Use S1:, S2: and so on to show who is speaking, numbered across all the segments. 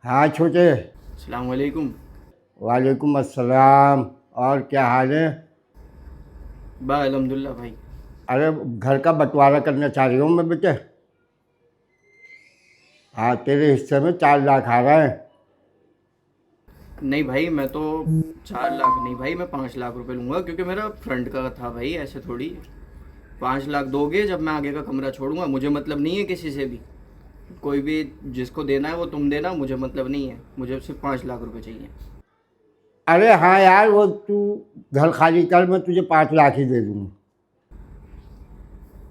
S1: हाँ छोटे।
S2: अस्सलाम वालेकुम।
S1: वालेकुम अस्सलाम। और क्या हाल है?
S2: बा अल्हम्दुलिल्लाह भाई।
S1: अरे घर का बंटवारा करना चाह रही हूँ मैं बेटे। हाँ तेरे हिस्से में 4 लाख आ रहा है।
S2: नहीं भाई, मैं तो 4 लाख नहीं भाई, मैं 5 लाख रुपए लूँगा, क्योंकि मेरा फ्रंट का था भाई, ऐसे थोड़ी। 5 लाख दोगे जब मैं आगे का कमरा छोड़ूंगा? मुझे मतलब नहीं है किसी से भी, कोई भी जिसको देना है वो तुम देना, मुझे मतलब नहीं है, मुझे सिर्फ 5 लाख रुपए चाहिए।
S1: अरे हाँ यार, वो तू घर खाली कर, मैं तुझे 5 लाख ही दे दूँगा।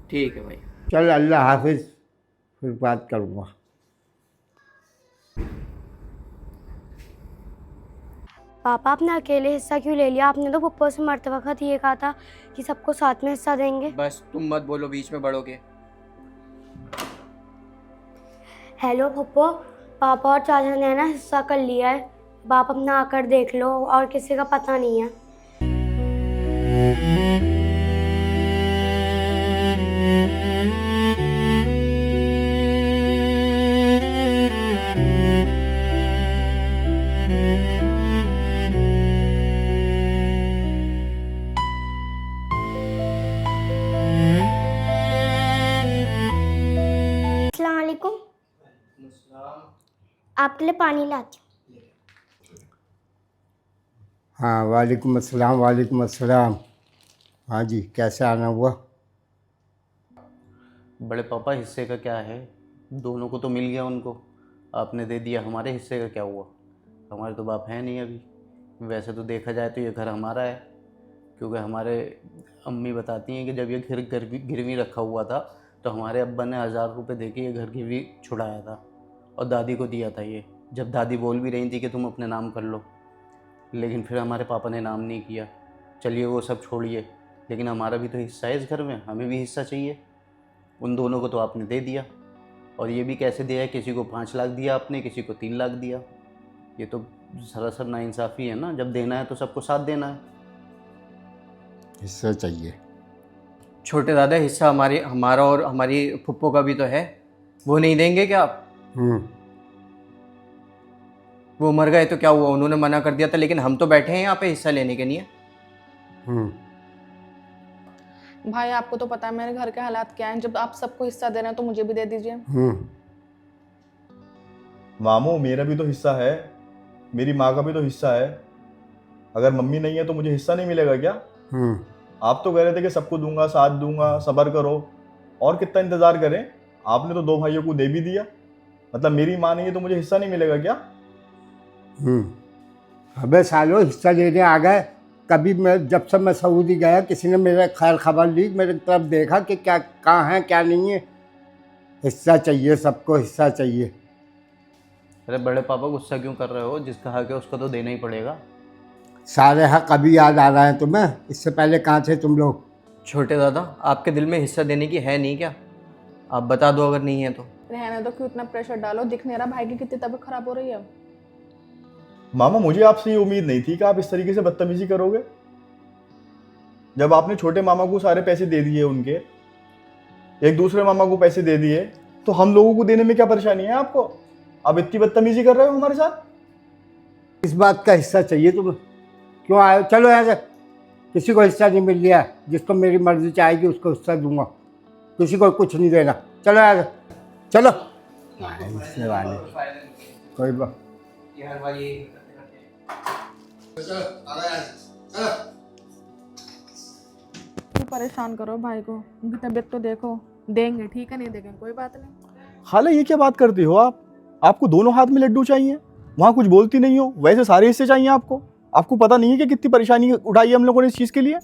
S2: ठीक है भाई।
S1: चल अल्लाह हाफिज़, फिर बात करूँगा।
S3: पापा आपने अकेले हिस्सा क्यों ले लिया? आपने तो पप्पा से मरते वक्त ये कहा था कि सबको साथ में हिस्सा देंगे।
S2: बस तुम मत बोलो बीच में बड़ों के।
S3: हेलो पप्पो, पापा और चाचा ने ना हिस्सा कर लिया है। बाप अपना आकर देख लो, और किसी का पता नहीं है। अस्सलाम वालेकुम। आपके लिए पानी लाती हूँ।
S1: हाँ वालेकुम अस्सलाम, वालेकुम अस्सलाम। हाँ जी, कैसे आना हुआ?
S4: बड़े पापा, हिस्से का क्या है? दोनों को तो मिल गया उनको, आपने दे दिया। हमारे हिस्से का क्या हुआ? हमारे तो बाप है नहीं अभी। वैसे तो देखा जाए तो ये घर हमारा है, क्योंकि हमारे अम्मी बताती हैं कि जब ये घर गिरवी रखा हुआ था तो हमारे अब्बा ने 1000 रुपये दे के ये घर गिरवी छुड़ाया था और दादी को दिया था ये, जब दादी बोल भी रही थी कि तुम अपने नाम कर लो। लेकिन फिर हमारे पापा ने नाम नहीं किया। चलिए वो सब छोड़िए, लेकिन हमारा भी तो हिस्सा है इस घर में, हमें भी हिस्सा चाहिए। उन दोनों को तो आपने दे दिया, और ये भी कैसे दिया है? किसी को 5 लाख दिया आपने, किसी को 3 लाख दिया। ये तो सरासर नाइंसाफ़ी है ना। जब देना है तो सबको साथ देना है।
S1: हिस्सा चाहिए।
S2: छोटे दादा, हिस्सा हमारा और हमारी फुप्पो का भी तो है, वो नहीं देंगे क्या आप? वो मर गए तो क्या हुआ, उन्होंने मना कर दिया था, लेकिन हम तो बैठे हैं यहाँ पे हिस्सा लेने के लिए।
S5: भाई आपको तो पता है मेरे घर के हालात क्या हैं। जब आप सबको हिस्सा दे रहे हैं तो मुझे भी दे दीजिए।
S6: मामू, मेरा भी तो हिस्सा है, मेरी माँ का भी तो हिस्सा है। अगर मम्मी नहीं है तो मुझे हिस्सा नहीं मिलेगा क्या? आप तो कह रहे थे कि सबको दूंगा, साथ दूंगा, सब्र करो। और कितना इंतजार करें? आपने तो 2 भाइयों को दे भी दिया, मतलब मेरी माँ नहीं है तो मुझे हिस्सा नहीं मिलेगा क्या?
S1: अबे सालो, हिस्सा लेने आ गए। कभी मैं जब से मैं सऊदी गया, किसी ने मेरा खैर खबर ली, मेरे तरफ देखा कि क्या कहाँ है क्या नहीं है। हिस्सा चाहिए, सबको हिस्सा चाहिए।
S4: अरे बड़े पापा, गुस्सा क्यों कर रहे हो? जिसका हक है उसको तो देना ही पड़ेगा।
S1: सारे हक अभी याद आ रहा है तुम्हें? इससे पहले कहाँ थे तुम लोग?
S2: छोटे दादा, आपके दिल में हिस्सा देने की है नहीं क्या? आप बता दो अगर नहीं है तो।
S5: रहने दो, क्यों इतना प्रेशर डालो? दिख नहीं रहा भाई की कितनी तबीयत खराब हो रही है।
S6: मामा, मुझे आपसे ये उम्मीद नहीं थी कि आप इस तरीके से बदतमीजी करोगे। जब आपने छोटे मामा को सारे पैसे दे दिए, उनके एक दूसरे मामा को पैसे दे दिए, तो हम लोगों को देने में क्या परेशानी है आपको? आप इतनी बदतमीजी कर रहे हो हमारे साथ।
S1: इस बात का हिस्सा चाहिए तुम्हें? क्यों आए हो? चलो यहाँ से। किसी को हिस्सा नहीं मिल रहा। जिसको मेरी मर्जी चाहेगी उसको हिस्सा दूंगा, किसी को कुछ नहीं देना। चलो यहाँ से, चलो। हिस्से वाले कोई बात।
S5: क्यों परेशान करो भाई को? उनकी तबीयत तो देखो। देंगे, ठीक है, नहीं देंगे कोई बात नहीं।
S6: खाला, ये क्या बात करती हो आप? आपको दोनों हाथ में लड्डू चाहिए, वहां कुछ बोलती नहीं हो। वैसे सारे हिस्से चाहिए आपको। आपको पता नहीं है कि कितनी परेशानी उठाई है हम लोगों ने इस चीज के लिए?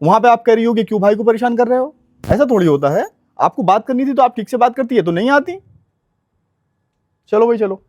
S6: वहां पे आप कह रही हो कि क्यों भाई को परेशान कर रहे हो। ऐसा थोड़ी होता है। आपको बात करनी थी तो आप ठीक से बात करती है, तो नहीं आती। चलो भाई चलो।